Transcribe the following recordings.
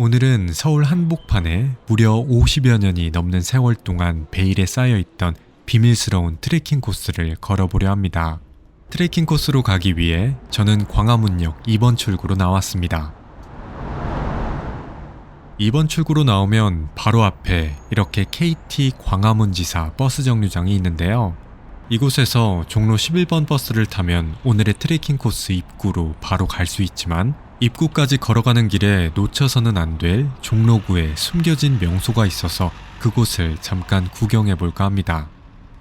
오늘은 서울 한복판에 무려 50여 년이 넘는 세월 동안 베일에 쌓여있던 비밀스러운 트레킹 코스를 걸어보려 합니다. 트레킹 코스로 가기 위해 저는 광화문역 2번 출구로 나왔습니다. 2번 출구로 나오면 바로 앞에 이렇게 KT 광화문지사 버스 정류장이 있는데요. 이곳에서 종로 11번 버스를 타면 오늘의 트레킹 코스 입구로 바로 갈 수 있지만 입구까지 걸어가는 길에 놓쳐서는 안 될 종로구에 숨겨진 명소가 있어서 그곳을 잠깐 구경해 볼까 합니다.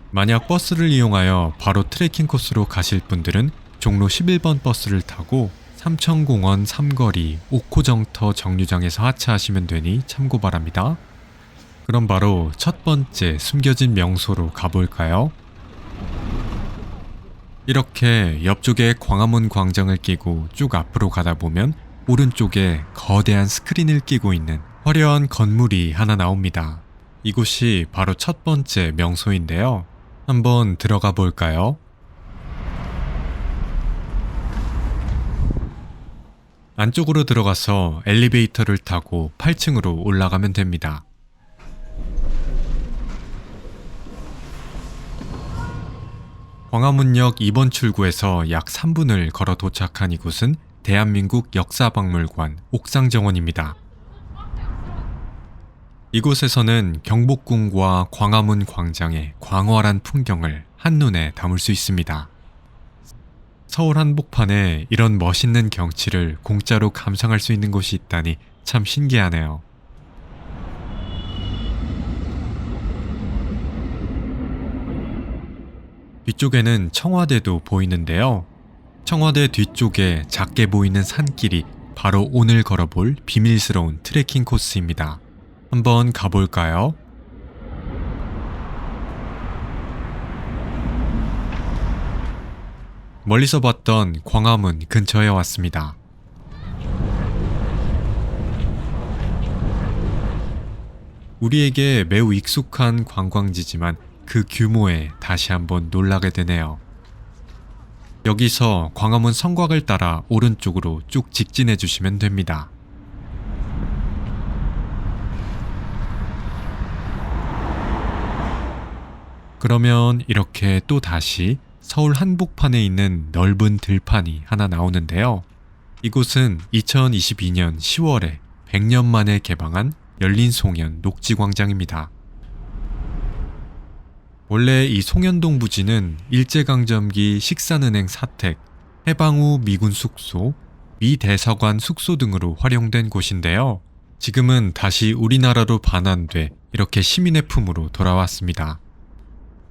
만약 버스를 이용하여 바로 트레킹 코스로 가실 분들은 종로 11번 버스를 타고 삼천공원 삼거리 옥호정터 정류장에서 하차하시면 되니 참고 바랍니다. 그럼 바로 첫 번째 숨겨진 명소로 가볼까요? 이렇게 옆쪽에 광화문 광장을 끼고 쭉 앞으로 가다 보면 오른쪽에 거대한 스크린을 끼고 있는 화려한 건물이 하나 나옵니다. 이곳이 바로 첫 번째 명소인데요. 한번 들어가 볼까요? 안쪽으로 들어가서 엘리베이터를 타고 8층으로 올라가면 됩니다. 광화문역 2번 출구에서 약 3분을 걸어 도착한 이곳은 대한민국 역사박물관 옥상정원입니다. 이곳에서는 경복궁과 광화문 광장의 광활한 풍경을 한눈에 담을 수 있습니다. 서울 한복판에 이런 멋있는 경치를 공짜로 감상할 수 있는 곳이 있다니 참 신기하네요. 뒤쪽에는 청와대도 보이는데요. 청와대 뒤쪽에 작게 보이는 산길이 바로 오늘 걸어볼 비밀스러운 트레킹 코스입니다. 한번 가볼까요? 멀리서 봤던 광화문 근처에 왔습니다. 우리에게 매우 익숙한 관광지지만 그 규모에 다시 한번 놀라게 되네요. 여기서 광화문 성곽을 따라 오른쪽으로 쭉 직진해 주시면 됩니다. 그러면 이렇게 또 다시 서울 한복판에 있는 넓은 들판이 하나 나오는데요. 이곳은 2022년 10월에 100년 만에 개방한 열린 송연 녹지광장입니다. 원래 이 송연동 부지는 일제강점기 식산은행 사택, 해방 후 미군 숙소, 미 대사관 숙소 등으로 활용된 곳인데요. 지금은 다시 우리나라로 반환돼 이렇게 시민의 품으로 돌아왔습니다.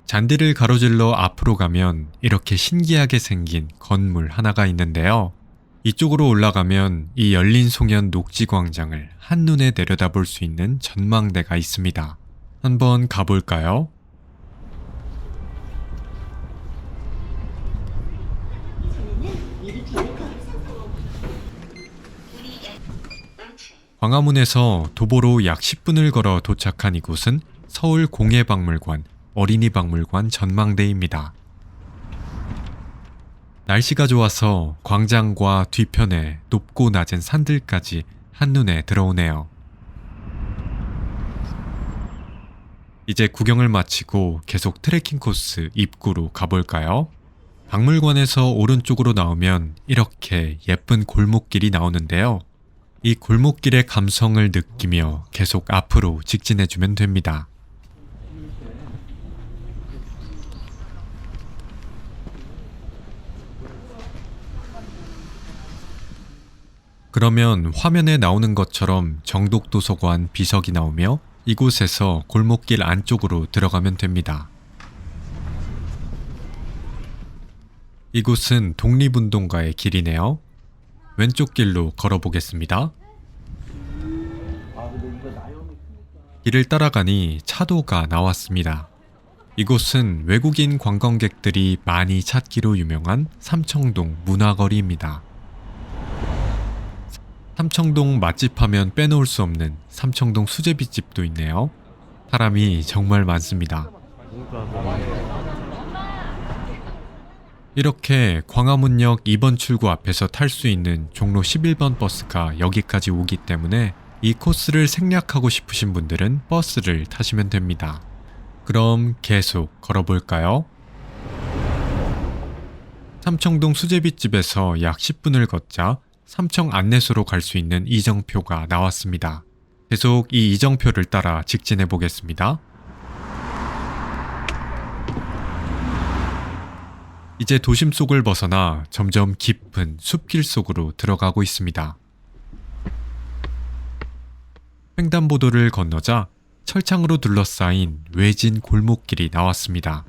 잔디를 가로질러 앞으로 가면 이렇게 신기하게 생긴 건물 하나가 있는데요. 이쪽으로 올라가면 이 열린 송연 녹지광장을 한눈에 내려다볼 수 있는 전망대가 있습니다. 한번 가볼까요? 광화문에서 도보로 약 10분을 걸어 도착한 이곳은 서울 공예박물관, 어린이박물관 전망대입니다. 날씨가 좋아서 광장과 뒤편에 높고 낮은 산들까지 한눈에 들어오네요. 이제 구경을 마치고 계속 트레킹 코스 입구로 가볼까요? 박물관에서 오른쪽으로 나오면 이렇게 예쁜 골목길이 나오는데요. 이 골목길의 감성을 느끼며 계속 앞으로 직진해주면 됩니다. 그러면 화면에 나오는 것처럼 정독도서관 비석이 나오며 이곳에서 골목길 안쪽으로 들어가면 됩니다. 이곳은 독립운동가의 길이네요. 왼쪽 길로 걸어보겠습니다. 길을 따라가니 차도가 나왔습니다. 이곳은 외국인 관광객들이 많이 찾기로 유명한 삼청동 문화거리입니다. 삼청동 맛집 하면 빼놓을 수 없는 삼청동 수제비집도 있네요. 사람이 정말 많습니다. 이렇게 광화문역 2번 출구 앞에서 탈 수 있는 종로 11번 버스가 여기까지 오기 때문에 이 코스를 생략하고 싶으신 분들은 버스를 타시면 됩니다. 그럼 계속 걸어볼까요? 삼청동 수제비집에서 약 10분을 걷자 삼청 안내소로 갈 수 있는 이정표가 나왔습니다. 계속 이 이정표를 따라 직진해 보겠습니다. 이제 도심 속을 벗어나 점점 깊은 숲길 속으로 들어가고 있습니다. 횡단보도를 건너자 철창으로 둘러싸인 외진 골목길이 나왔습니다.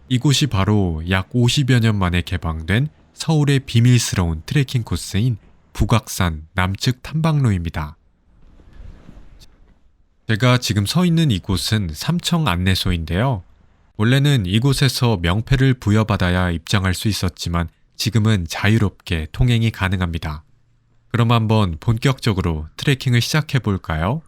이곳이 바로 약 50여 년 만에 개방된 서울의 비밀스러운 트레킹 코스인 북악산 남측 탐방로입니다. 제가 지금 서 있는 이곳은 삼청 안내소인데요. 원래는 이곳에서 명패를 부여받아야 입장할 수 있었지만 지금은 자유롭게 통행이 가능합니다. 그럼 한번 본격적으로 트레킹을 시작해 볼까요?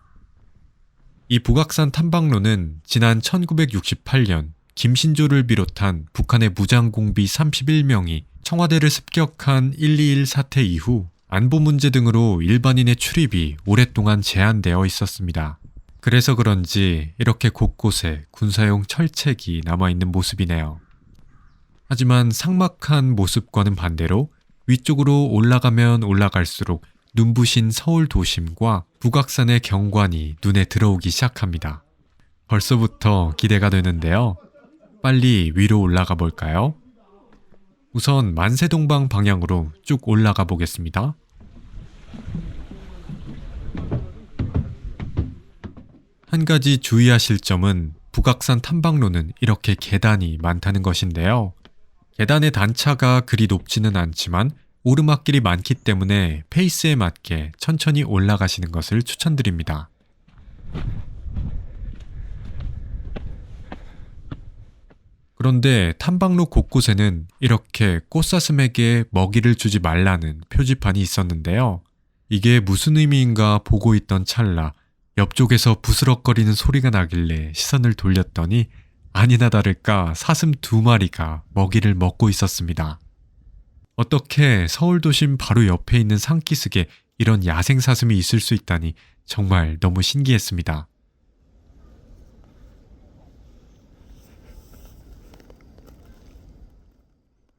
이 북악산 탐방로는 지난 1968년 김신조를 비롯한 북한의 무장공비 31명이 청와대를 습격한 121 사태 이후 안보 문제 등으로 일반인의 출입이 오랫동안 제한되어 있었습니다. 그래서 그런지 이렇게 곳곳에 군사용 철책이 남아있는 모습이네요. 하지만 삭막한 모습과는 반대로 위쪽으로 올라가면 올라갈수록 눈부신 서울 도심과 북악산의 경관이 눈에 들어오기 시작합니다. 벌써부터 기대가 되는데요. 빨리 위로 올라가 볼까요? 우선 만세동방 방향으로 쭉 올라가 보겠습니다. 한 가지 주의하실 점은 북악산 탐방로는 이렇게 계단이 많다는 것인데요. 계단의 단차가 그리 높지는 않지만 오르막길이 많기 때문에 페이스에 맞게 천천히 올라가시는 것을 추천드립니다. 그런데 탐방로 곳곳에는 이렇게 꽃사슴에게 먹이를 주지 말라는 표지판이 있었는데요. 이게 무슨 의미인가 보고 있던 찰나 옆쪽에서 부스럭거리는 소리가 나길래 시선을 돌렸더니 아니나 다를까 사슴 2마리가 먹이를 먹고 있었습니다. 어떻게 서울 도심 바로 옆에 있는 산기슭에 이런 야생 사슴이 있을 수 있다니 정말 너무 신기했습니다.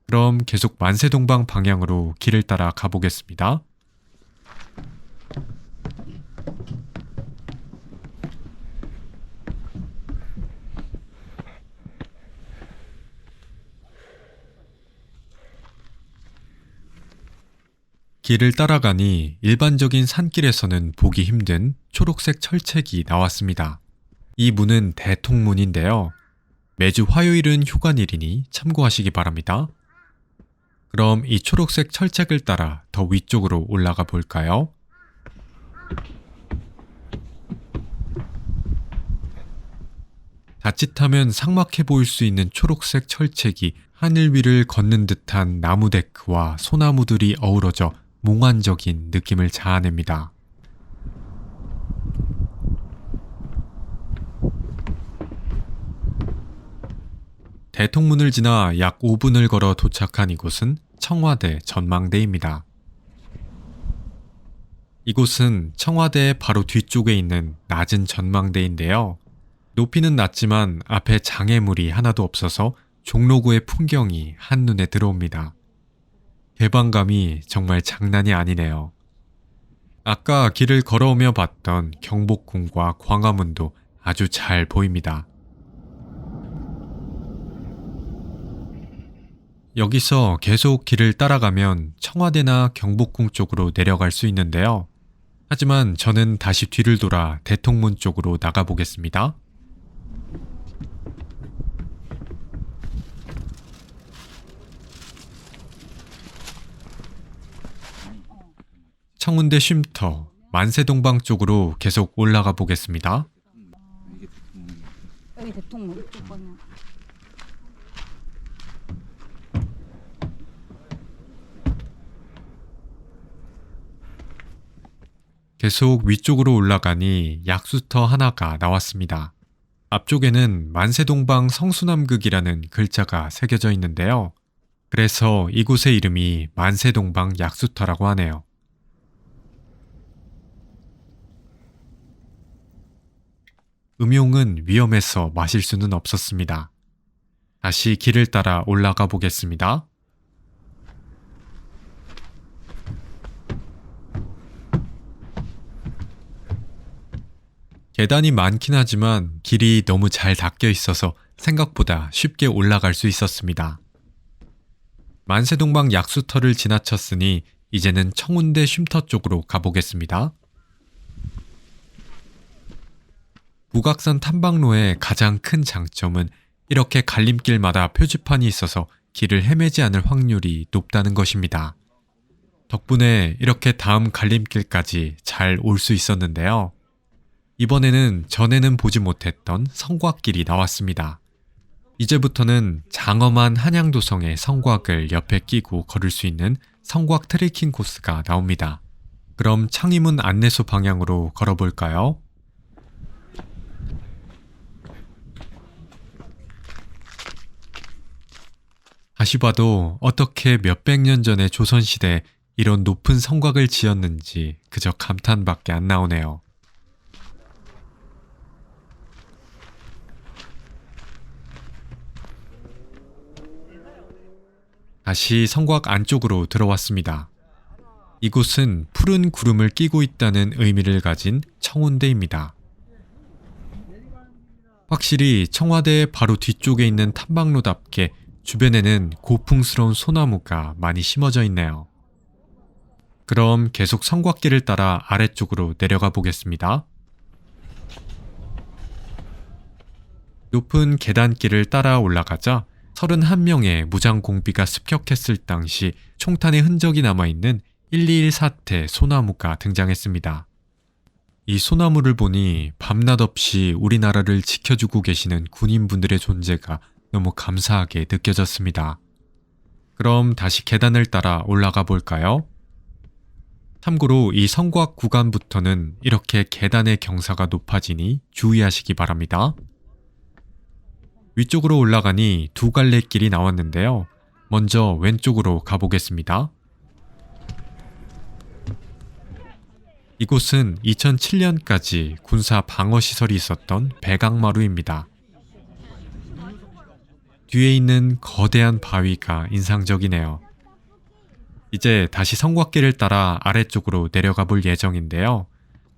그럼 계속 만세동방 방향으로 길을 따라 가보겠습니다. 길을 따라가니 일반적인 산길에서는 보기 힘든 초록색 철책이 나왔습니다. 이 문은 대통문인데요. 매주 화요일은 휴관일이니 참고하시기 바랍니다. 그럼 이 초록색 철책을 따라 더 위쪽으로 올라가 볼까요? 자칫하면 삭막해 보일 수 있는 초록색 철책이 하늘 위를 걷는 듯한 나무 데크와 소나무들이 어우러져 몽환적인 느낌을 자아냅니다. 대통문을 지나 약 5분을 걸어 도착한 이곳은 청와대 전망대입니다. 이곳은 청와대 바로 뒤쪽에 있는 낮은 전망대인데요. 높이는 낮지만 앞에 장애물이 하나도 없어서 종로구의 풍경이 한눈에 들어옵니다. 개방감이 정말 장난이 아니네요. 아까 길을 걸어오며 봤던 경복궁과 광화문도 아주 잘 보입니다. 여기서 계속 길을 따라가면 청와대나 경복궁 쪽으로 내려갈 수 있는데요. 하지만 저는 다시 뒤를 돌아 대통문 쪽으로 나가보겠습니다. 청운대 쉼터, 만세동방 쪽으로 계속 올라가 보겠습니다. 여기 대통령 이쪽 방향. 계속 위쪽으로 올라가니 약수터 하나가 나왔습니다. 앞쪽에는 만세동방 성수남극이라는 글자가 새겨져 있는데요. 그래서 이곳의 이름이 만세동방 약수터라고 하네요. 음용은 위험해서 마실 수는 없었습니다. 다시 길을 따라 올라가 보겠습니다. 계단이 많긴 하지만 길이 너무 잘 닦여 있어서 생각보다 쉽게 올라갈 수 있었습니다. 만세동방 약수터를 지나쳤으니 이제는 청운대 쉼터 쪽으로 가보겠습니다. 북악산 탐방로의 가장 큰 장점은 이렇게 갈림길마다 표지판이 있어서 길을 헤매지 않을 확률이 높다는 것입니다. 덕분에 이렇게 다음 갈림길까지 잘 올 수 있었는데요. 이번에는 전에는 보지 못했던 성곽길이 나왔습니다. 이제부터는 장엄한 한양도성의 성곽을 옆에 끼고 걸을 수 있는 성곽 트레킹 코스가 나옵니다. 그럼 창의문 안내소 방향으로 걸어볼까요? 다시 봐도 어떻게 몇백 년 전의 조선시대에 이런 높은 성곽을 지었는지 그저 감탄밖에 안 나오네요. 다시 성곽 안쪽으로 들어왔습니다. 이곳은 푸른 구름을 끼고 있다는 의미를 가진 청운대입니다. 확실히 청와대 바로 뒤쪽에 있는 탐방로답게 주변에는 고풍스러운 소나무가 많이 심어져 있네요. 그럼 계속 성곽길을 따라 아래쪽으로 내려가 보겠습니다. 높은 계단길을 따라 올라가자 31명의 무장공비가 습격했을 당시 총탄의 흔적이 남아있는 121 사태 소나무가 등장했습니다. 이 소나무를 보니 밤낮 없이 우리나라를 지켜주고 계시는 군인분들의 존재가 너무 감사하게 느껴졌습니다. 그럼 다시 계단을 따라 올라가 볼까요? 참고로 이 성곽 구간부터는 이렇게 계단의 경사가 높아지니 주의하시기 바랍니다. 위쪽으로 올라가니 두 갈래 길이 나왔는데요. 먼저 왼쪽으로 가보겠습니다. 이곳은 2007년까지 군사 방어시설이 있었던 백악마루입니다. 뒤에 있는 거대한 바위가 인상적이네요. 이제 다시 성곽길을 따라 아래쪽으로 내려가 볼 예정인데요.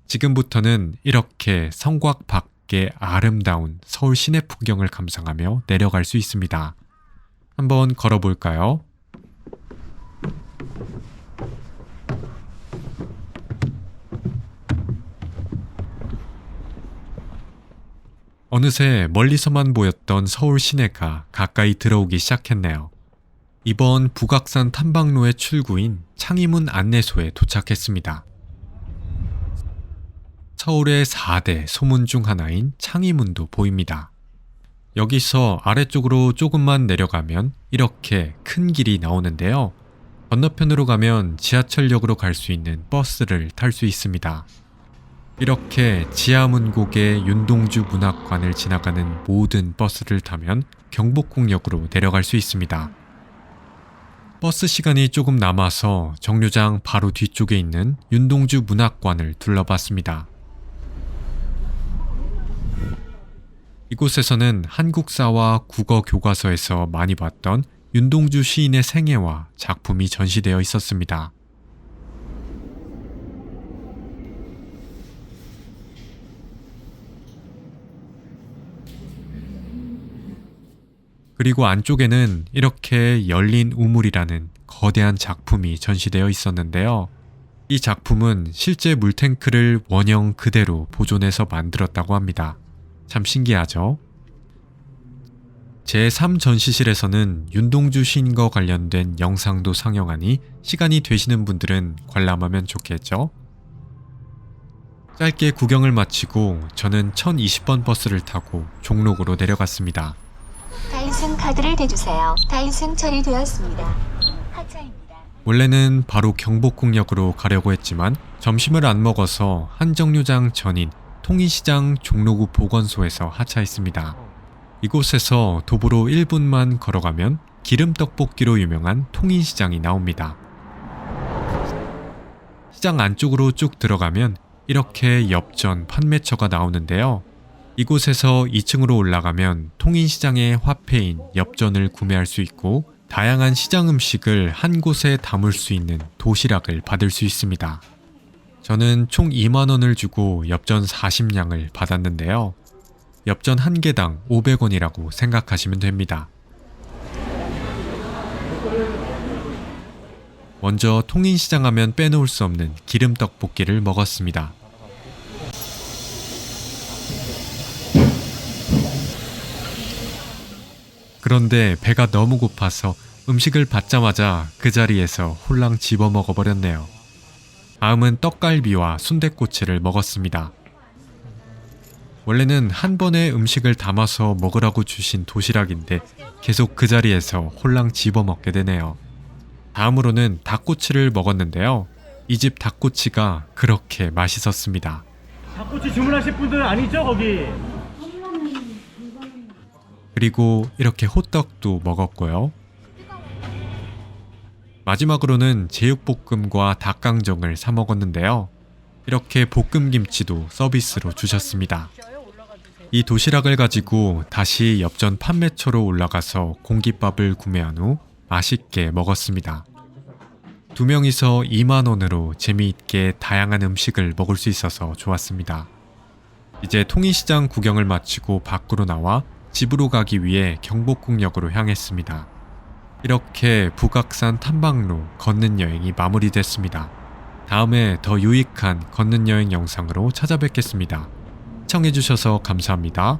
지금부터는 이렇게 성곽 밖의 아름다운 서울 시내 풍경을 감상하며 내려갈 수 있습니다. 한번 걸어볼까요? 어느새 멀리서만 보였던 서울 시내가 가까이 들어오기 시작했네요. 이번 북악산 탐방로의 출구인 창의문 안내소에 도착했습니다. 서울의 4대 소문 중 하나인 창의문도 보입니다. 여기서 아래쪽으로 조금만 내려가면 이렇게 큰 길이 나오는데요. 건너편으로 가면 지하철역으로 갈 수 있는 버스를 탈 수 있습니다. 이렇게 지하문곡의 윤동주 문학관을 지나가는 모든 버스를 타면 경복궁역으로 내려갈 수 있습니다. 버스 시간이 조금 남아서 정류장 바로 뒤쪽에 있는 윤동주 문학관을 둘러봤습니다. 이곳에서는 한국사와 국어 교과서에서 많이 봤던 윤동주 시인의 생애와 작품이 전시되어 있었습니다. 그리고 안쪽에는 이렇게 열린 우물이라는 거대한 작품이 전시되어 있었는데요. 이 작품은 실제 물탱크를 원형 그대로 보존해서 만들었다고 합니다. 참 신기하죠? 제3전시실에서는 윤동주 시인과 관련된 영상도 상영하니 시간이 되시는 분들은 관람하면 좋겠죠? 짧게 구경을 마치고 저는 1020번 버스를 타고 종로구로 내려갔습니다. 다인승 카드를 대주세요. 다인승 처리되었습니다. 하차입니다. 원래는 바로 경복궁역으로 가려고 했지만 점심을 안 먹어서 한 정류장 전인 통인시장 종로구 보건소에서 하차했습니다. 이곳에서 도보로 1분만 걸어가면 기름떡볶이로 유명한 통인시장이 나옵니다. 시장 안쪽으로 쭉 들어가면 이렇게 엽전 판매처가 나오는데요. 이곳에서 2층으로 올라가면 통인시장의 화폐인 엽전을 구매할 수 있고 다양한 시장 음식을 한 곳에 담을 수 있는 도시락을 받을 수 있습니다. 저는 총 2만원을 주고 엽전 40량을 받았는데요. 엽전 한 개당 500원이라고 생각하시면 됩니다. 먼저 통인시장 하면 빼놓을 수 없는 기름떡볶이를 먹었습니다. 그런데 배가 너무 고파서 음식을 받자마자 그 자리에서 홀랑 집어 먹어버렸네요. 다음은 떡갈비와 순댓꼬치를 먹었습니다. 원래는 한 번에 음식을 담아서 먹으라고 주신 도시락인데 계속 그 자리에서 홀랑 집어 먹게 되네요. 다음으로는 닭꼬치를 먹었는데요. 이 집 닭꼬치가 그렇게 맛있었습니다. 닭꼬치 주문하실 분들 아니죠 거기? 그리고 이렇게 호떡도 먹었고요. 마지막으로는 제육볶음과 닭강정을 사 먹었는데요. 이렇게 볶음김치도 서비스로 주셨습니다. 이 도시락을 가지고 다시 엽전 판매처로 올라가서 공깃밥을 구매한 후 맛있게 먹었습니다. 2명이서 2만원으로 재미있게 다양한 음식을 먹을 수 있어서 좋았습니다. 이제 통인시장 구경을 마치고 밖으로 나와 집으로 가기 위해 경복궁역으로 향했습니다. 이렇게 북악산 탐방로 걷는 여행이 마무리됐습니다. 다음에 더 유익한 걷는 여행 영상으로 찾아뵙겠습니다. 시청해주셔서 감사합니다.